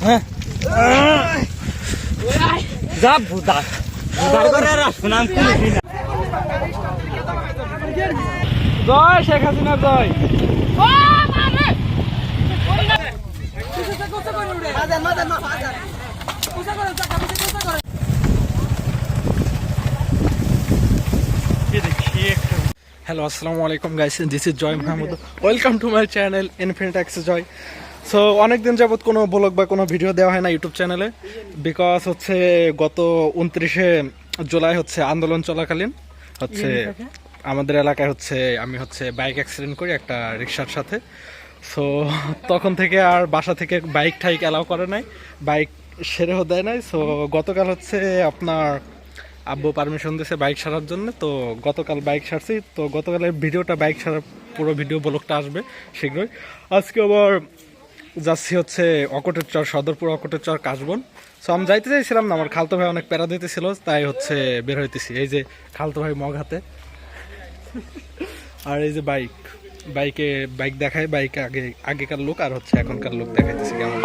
হ্যাঁ যা ভুদা সুনাম জয় শেখ হাসিনা জয়। হ্যালো আসসালামু আলাইকুম guys, this is Joy Mahmud, welcome to my channel infinite X Joy. So অনেকদিন যাবত কোনো ব্লগ বা কোনো ভিডিও দেওয়া হয় না ইউটিউব চ্যানেলে, বিকজ হচ্ছে গত 29শে জুলাই হচ্ছে আন্দোলন চলাকালীন হচ্ছে আমাদের এলাকায় হচ্ছে আমি হচ্ছে বাইক অ্যাক্সিডেন্ট করি একটা রিক্সার সাথে। সো তখন থেকে আর বাসা থেকে বাইক ঠাইক অ্যালাউ করে নাই, বাইক সেরেও দেয় নাই। সো গতকাল হচ্ছে আপনার আব্বু পারমিশন দিয়েছে বাইক সারার জন্য, তো গতকাল বাইক সারছি। তো গতকালের ভিডিওটা বাইক সারার পুরো ভিডিও ব্লগটা আসবে শীঘ্রই। আজকে আবার যাচ্ছি হচ্ছে অকটের চর, সদরপুর অকটের চর কাশবন। সো আমি যাইতে চাইছিলাম না, আমার খালতো ভাই অনেক প্যারা দিতেছিল, তাই হচ্ছে বের হইতেছি। এই যে খালতো ভাই মগ হাতে, আর এই যে বাইক দেখায়, বাইক আগেকার লোক আর হচ্ছে এখনকার লোক দেখাইতেছি কেমন।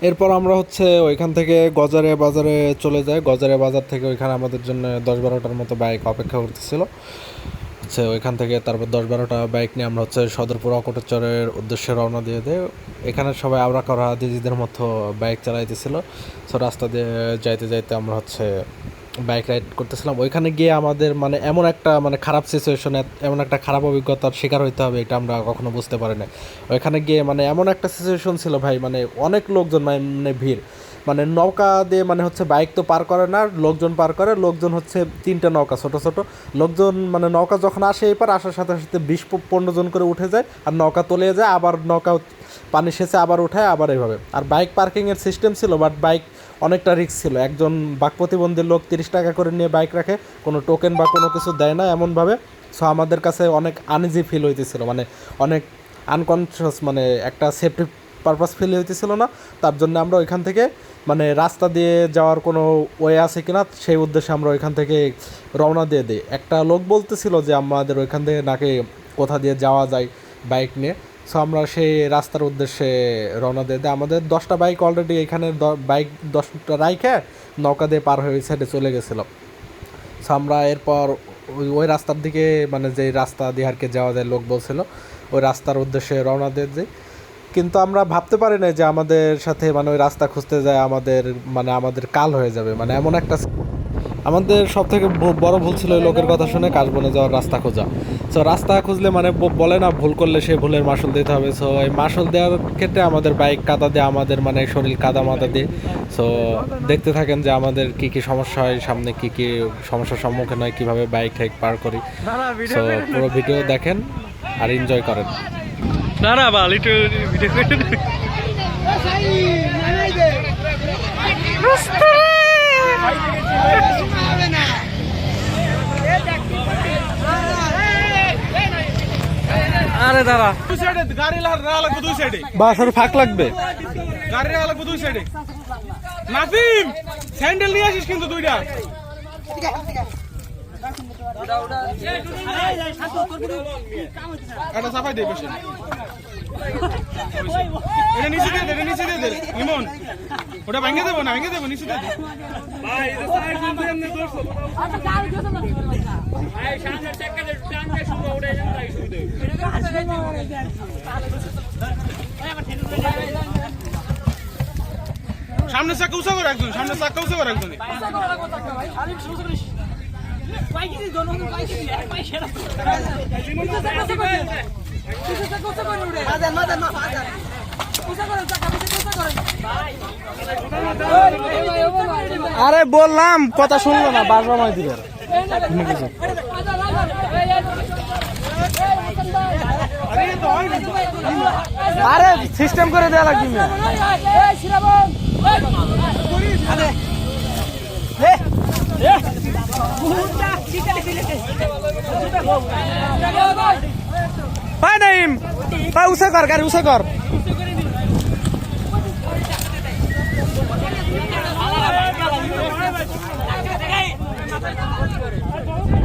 এরপর আমরা হচ্ছে ওইখান থেকে গজারে বাজারে চলে যাই। গজারে বাজার থেকে ওইখানে আমাদের জন্য 10-12টার মতো বাইক অপেক্ষা করতেছিল হচ্ছে। ওইখান থেকে তারপর 10-12টা বাইক নিয়ে আমরা হচ্ছে সদরপুর অকটের চরের উদ্দেশ্যে রওনা দিয়ে দেয়। এখানে সবাই আবরা করা দিদিদের মতো বাইক চালাইতেছিল। সো রাস্তা দিয়ে যাইতে যাইতে আমরা হচ্ছে বাইক রাইড করতেছিলাম। ওইখানে গিয়ে আমাদের মানে এমন একটা মানে খারাপ সিচুয়েশনে, এমন একটা খারাপ অভিজ্ঞতার শিকার হইতে হবে এটা আমরা কখনো বুঝতে পারি না। ওইখানে গিয়ে মানে এমন একটা সিচুয়েশন ছিল ভাই, মানে অনেক লোকজন, মানে ভিড়, মানে নৌকা দিয়ে মানে হচ্ছে বাইক তো পার করে না, লোকজন পার করে। লোকজন হচ্ছে 3টে নৌকা, ছোট ছোট লোকজন, মানে নৌকা যখন আসে এই পার আসার সাথে সাথে 20-15 জন করে উঠে যায়, আর নৌকা তলিয়ে যায়, আবার নৌকা পানি সেচে আবার উঠায়, আবার এইভাবে। আর বাইক পার্কিংয়ের সিস্টেম ছিল, বাট বাইক অনেকটা রিস্ক ছিল। একজন বাক প্রতিবন্ধী লোক 30 টাকা করে নিয়ে বাইক রাখে, কোনো টোকেন বা কোনো কিছু দেয় না এমনভাবে। সো আমাদের কাছে অনেক আনইজি ফিল হইতেছিল, মানে অনেক আনকনসিয়াস, মানে একটা সেফটি পারপাস ফিল হইতেছিল না। তার জন্য আমরা ওইখান থেকে মানে রাস্তা দিয়ে যাওয়ার কোনো ওয়ে আছে কিনা সেই উদ্দেশ্যে আমরা ওইখান থেকে রওনা দিয়ে দিই। একটা লোক বলতেছিল যে আমাদের ওইখান থেকে নাকি কোথা দিয়ে যাওয়া যায় বাইক নিয়ে। সো আমরা সেই রাস্তার উদ্দেশ্যে রওনা দিয়ে দিই। আমাদের 10টা বাইক অলরেডি এখানে বাইক 10টা রাইখে নৌকা দিয়ে পার হয়ে ওই সাইডে চলে গেছিলাম। সো আমরা এরপর ওই রাস্তার দিকে, মানে যেই রাস্তা দিয়ে আর কি যাওয়া যায় লোক বলছিল, ওই রাস্তার উদ্দেশ্যে রওনা দিয়ে যাই। কিন্তু আমরা ভাবতে পারি না যে আমাদের সাথে মানে ওই রাস্তা খুঁজতে যায় আমাদের কাল হয়ে যাবে। মানে এমন একটা আমাদের সব থেকে বড় ভুল ছিল ওই লোকের কথা শুনে কাশবনে যাওয়ার রাস্তা খোঁজা। সো রাস্তা খুঁজলে মানে বলে না, ভুল করলে সে ভুলের মাসুল দিতে হবে। সো এই মাসুল দেওয়ার ক্ষেত্রে আমাদের বাইক কাদা দিয়ে, আমাদের মানে শরীর কাদা মাদা দিয়ে। সো দেখতে থাকেন যে আমাদের কি কি সমস্যা হয়, সামনে কি কি সমস্যার সম্মুখীন হয়, কীভাবে বাইক ঠাইক পার করি। সো পুরো ভিডিও দেখেন আর এনজয় করেন। না না বাল একটু ভিডিও করে আরে দাঁড়া, গাড়ি লাগবে 2 সাইডে, বাসের ফাঁক লাগবে, গাড়ি লাগবে 2 সাইডে। নাফিম স্যান্ডেল নিয়ে আসিস কিন্তু 2টা। এটা সাফাই দে বসে, এটা নিচে দে, এটা নিচে দে ইমন, ওটা ভাঙে দেবো না, ভেঙে দেবো, নিচে দে ভাই। এটা সাইড দিয়ে এমনি দোষ আচ্ছা গাড়ি দিও না ভাই, সামনে চেক করে টান দিয়ে শুরু ওড়ে যান ভাই, শুরু দে সামনে চাকা উঁচা করে রাখুন, সামনে চাকা উঁচা করে রাখুন, উঁচা করে রাখো চাকা ভাই। আরে শুরু করিস ভাই, কি দোনো ভাই, কি এক ভাই সেরা উঁচা চাকা উঁচা করে, উঁচা চাকা উঁচা করে উড়ে মাদার মা ফাদার উঁচা করে চাকা উঁচা করে ভাই। আরে বললাম কথা শুনলো না, বাসবা মাই দিবে। আরে সিস্টেম করে দেয়া লাগবে না। ভাই নাইম উসে কর গাড়ি উসে কর।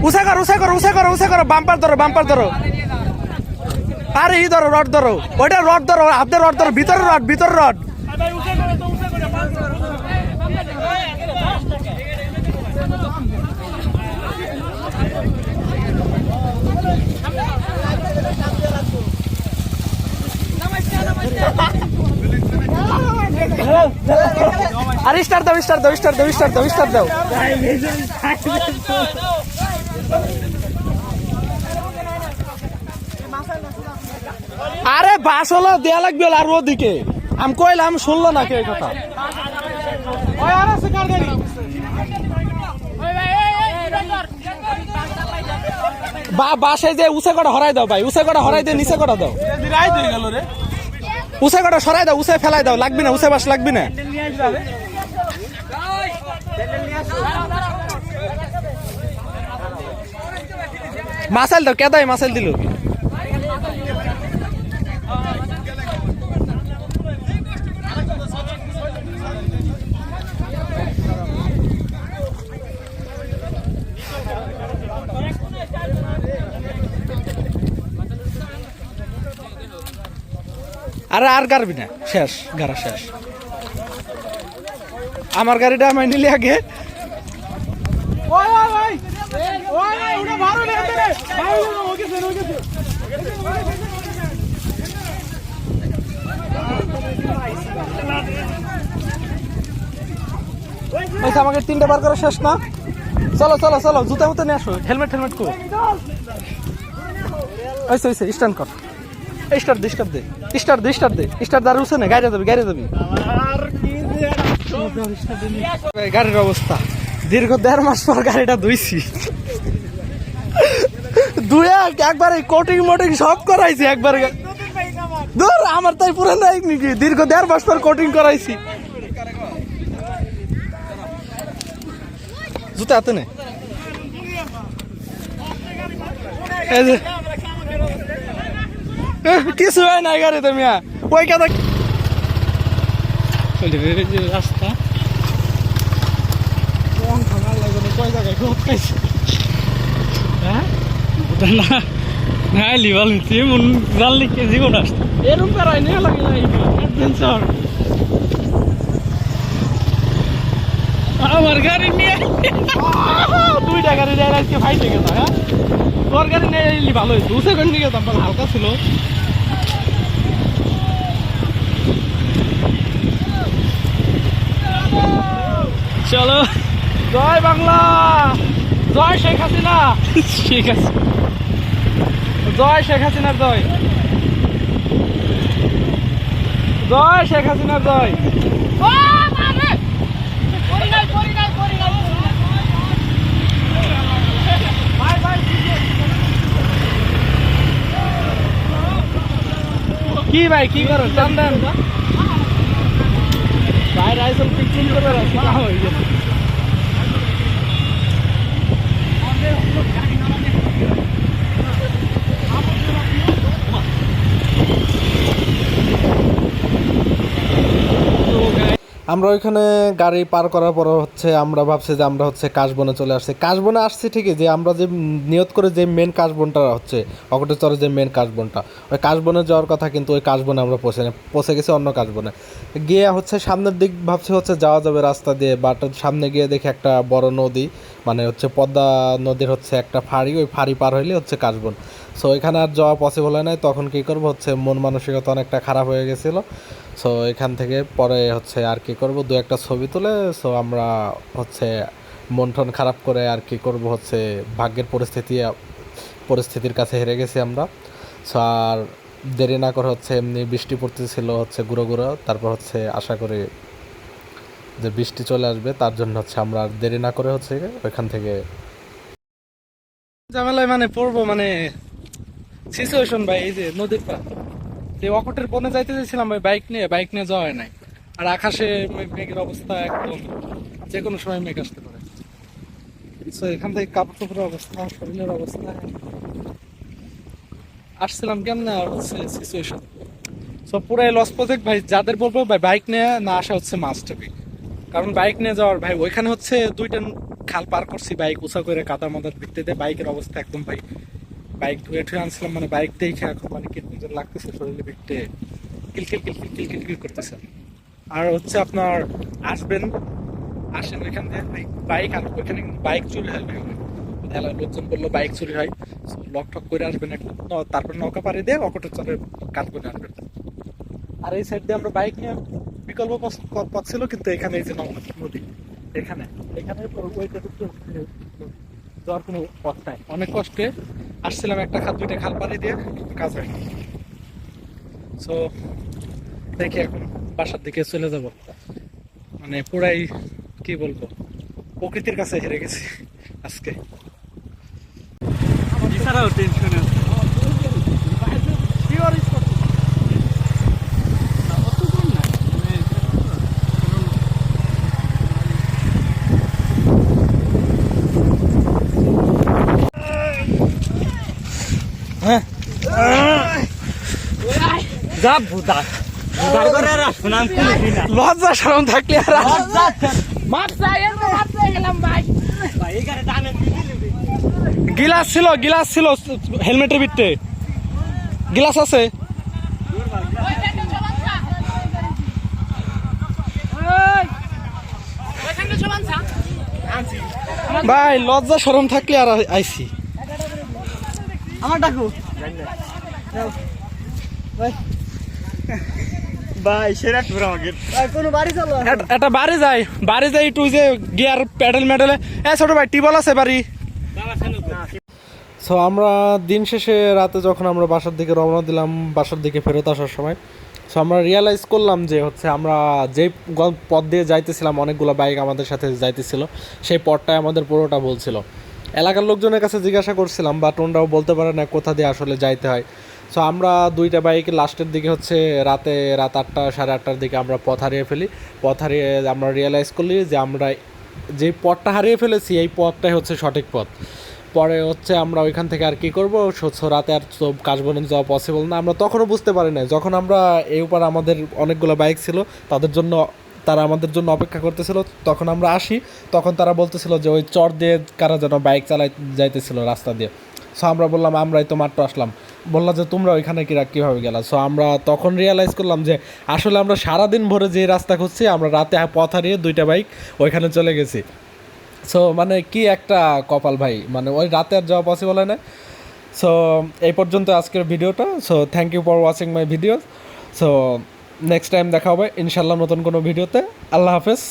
উসে কর উসে কর উসে কর উসে কর, বাম্পার ধরো বাম্পার ধরো। আরে ই ধরো রড ধরো, ওইটা রড ধরো, হাতে রড ধরো, ভিতরে রড ভিতরে রড। আরে স্টার্ট দাও স্টার্ট দাও স্টার্ট দাও স্টার্ট দাও স্টার্ট দাও। আরে বাস হলো দেয়া লাগবে আর ওদিকে আমি কইলাম শুনলো না কে কথা। বাসে যে উসে কটা হরাই দাও ভাই, উসে কটা হরাই দিয়ে নিচে কটা দাও, উসে কটা সরাই দাও, উসে ফেলাই দাও, লাগবি না উসে বাস লাগবি না। মাসাইল দাও, কেদাই মাসাইল দিল। আরে আর গাড়বি না, শেষ গাড়া শেষ। আমার গাড়িটা আমি নিলে আগে। আমাকে 3টে বার করা শেষ না? চলো চলো চলো, জুতা মুতা নিয়ে আসো, হেলমেট হেলমেট কর। স্ট্যান্ড কর, start they start they start they start they start দাঁড় উঠছে না, গাড়ি যাবি গাড়ি যাবি। গাড়ির অবস্থা, দীর্ঘ 1.5 মাস পর গাড়িটা ধুইছি। ধুয়ে একবারে কোটিং মোটিং সব করাইছি একবারে। ধর আমার তাই পুরো নাই নাকি, দীর্ঘ 1.5 মাস পর কোটিং করাইছি। জুতা হাতে নে। কিছু হয় না গাড়িতে মিয়া, ওই কথা রাস্তা কয় জায়গায় খাইছি। হ্যাঁ না লিভাল মন জানলে কে জীবন আসতো এরকম করাই নিয়ে লাগে না অ্যাডভেঞ্চার। আমার গাড়ি নিয়ে 2টা গাড়ি নিয়ে আজকে ফাইটে গেছে। হ্যাঁ তোর গাড়ি নিয়ে এলি ভালো হয়েছে, 2 সেকেন্ড নিয়ে গেতাম, হালকা ছিল। চলো, জয় বাংলা, জয় শেখ হাসিনা। শেখ হাসিনা জয়, শেখ হাসিনার জয়, জয় শেখ হাসিনার জয়। কি ভাই কি করো টান দেন ভাই, রাইসল পিকচিং করে রাখি হয়ে গেছে। আমরা ওইখানে গাড়ি পার করার পর হচ্ছে আমরা ভাবছি যে আমরা হচ্ছে কাশবনে চলে আসছি। কাশবনে আসছি ঠিকই, যে আমরা যে নিয়ত করে যে মেন কাশবনটা হচ্ছে অকটেশ্বরের যে মেন কাশবনটা, ওই কাশবনে যাওয়ার কথা, কিন্তু ওই কাশবনে আমরা পৌঁছে গেছি অন্য কাশবনে গিয়ে হচ্ছে সামনের দিক ভাবছি হচ্ছে যাওয়া যাবে রাস্তা দিয়ে, বাট সামনে গিয়ে দেখি একটা বড় নদী, মানে হচ্ছে পদ্মা নদীর হচ্ছে একটা ফাঁড়ি, ওই ফাঁড়ি পার হইলে হচ্ছে কাশবন। সো এখানে আর যাওয়া পসিবল হয় নাই। তখন কী করবো হচ্ছে মন মানসিকতা অনেকটা খারাপ হয়ে গেছিলো। সো এখান থেকে পরে হচ্ছে আর কি করব, 2-1টা ছবি তুলে সো আমরা হচ্ছে মন টন খারাপ করে আর কি করব হচ্ছে ভাগ্যের পরিস্থিতির কাছে হেরে গেছি আমরা। সো আর দেরি না করে হচ্ছে এমনি বৃষ্টি পড়তেছিল হচ্ছে গুঁড়ো গুঁড়ো, তারপর হচ্ছে আশা করি যে বৃষ্টি চলে আসবে, তার জন্য হচ্ছে আমরা আর দেরি না করে হচ্ছে ওইখান থেকে ঝামেলায় মানে পড়বো, মানে সিচুয়েশন ভাই। এই যে নদীর পার, এই অকটের বনে যাইতে চাইছিলাম ভাই, বাইক নিয়ে যাওয়া হয় নাই। আর আকাশে মেঘের অবস্থা একদম, যে কোনো সময় মেঘ আসতে পারে। তো এখান থেকে কাপড় চোপড়ের অবস্থা, শরীরের অবস্থা আসছিলাম কেমন হচ্ছে সিচুয়েশন। সো পুরাই লস প্রজেক্ট ভাই, যাদের বলবো ভাই বাইক নিয়ে না আসা হচ্ছে মাস্ট বি। কারণ বাইক নিয়ে যাওয়ার ভাই ওইখানে হচ্ছে দুইটা খাল পার করছি বাইক উঁচা করে কাদা মাদার ভিত্তিতে, বাইকের অবস্থা একদম ভাই, বাইক ধুয়ে ঠুয়ে আনছিলাম, মানে বাইক দেখে এখন মানে কি নিজের লাগতেছে শরীরে ভিত্তে কিলকিল কিলকিল কিলকিল কিল করতেছে। আর হচ্ছে আপনার আসবেন, আসেন ওইখান থেকে বাইক আর ওইখানে কিন্তু বাইক চুরি হয় ভাই। এলাকার লোকজন বললো বাইক চুরি হয়, লক ঠক করে আসবেন একটা, তারপর নৌকা পাড়ি দিয়ে অকটের চরে কাজ করে আসবেন। আর এই সাইড দিয়ে আমরা বাইক নিয়ে বিকল্প পথ ছিল, কিন্তু এখানে এই যে নদী, এখানে এখানে যাওয়ার কোনো পথ নাই, অনেক কষ্টে আসছিলাম, একটা খাল দুইটা খাল পাড়ি দিয়ে কাজ হয়। সো দেখি এখন বাসার দিকে চলে যাব, মানে পুরাই কি বলবো প্রকৃতির কাছে হেরে গেছি আজকে। এছাড়াও টেনশন আছে। যা ভুদা লজ্জা শরম থাকলে আর গিলাস ছিল হেলমেটের ভিতরে গিলাস আছে। ভাই লজ্জা শরম থাকলে আর আইছি। আমার ডাকু ভাই সেরা টুর আমাকে কোনো বাড়ি চলো এটা বাড়ি যাই একটু যে গিয়ার প্যাডেল মেডেলে ছোট ভাই টিবল আছে বাড়ি। সো আমরা দিন শেষে রাতে যখন আমরা বাসার দিকে রওনা দিলাম, বাসার দিকে ফেরত আসার সময় সো আমরা রিয়ালাইজ করলাম যে হচ্ছে আমরা যেই পথ দিয়ে যাইতেছিলাম, অনেকগুলো বাইক আমাদের সাথে যাইতেছিল, সেই পথটাই আমাদের পুরোটা বলছিল। এলাকার লোকজনের কাছে জিজ্ঞাসা করছিলাম, বাট ওনরাও বলতে পারে না কোথা দিয়ে আসলে যাইতে হয়। সো আমরা দুইটা বাইক লাস্টের দিকে হচ্ছে রাত 8টা 8:30টার দিকে আমরা পথ হারিয়ে ফেলি। পথ হারিয়ে আমরা রিয়েলাইজ করলি যে আমরা যে পথটা হারিয়ে ফেলেছি এই পথটাই হচ্ছে সঠিক পথ। পরে হচ্ছে আমরা ওইখান থেকে আর কী করবো, রাতে আর তো কাশবনে যাওয়া পসিবল না। আমরা তখনও বুঝতে পারি না, যখন আমরা এই উপর আমাদের অনেকগুলো বাইক ছিল, তারা আমাদের জন্য অপেক্ষা করতেছিল, তখন আমরা আসি, তখন তারা বলতেছিল যে ওই চর দিয়ে কারা যেন বাইক চালাই যাইতেছিল রাস্তা দিয়ে। সো আমরা বললাম আমরাই তো মাত্র আসলাম, বললাম যে তোমরা ওইখানে কীভাবে গেলা। সো আমরা তখন রিয়েলাইজ করলাম যে আসলে আমরা সারাদিন ভরে যে রাস্তা খুঁজছি, আমরা রাতে পথ হারিয়ে দুইটা বাইক ওইখানে চলে গেছি। সো মানে কি একটা কপাল ভাই, মানে ওই রাতে আর যাওয়া পসিবল হয় না। সো এই পর্যন্ত আজকের ভিডিওটা। So thank you for watching my video. So next time দেখা হবে ইনশাল্লাহ নতুন কোনো ভিডিওতে। আল্লাহ হাফেজ।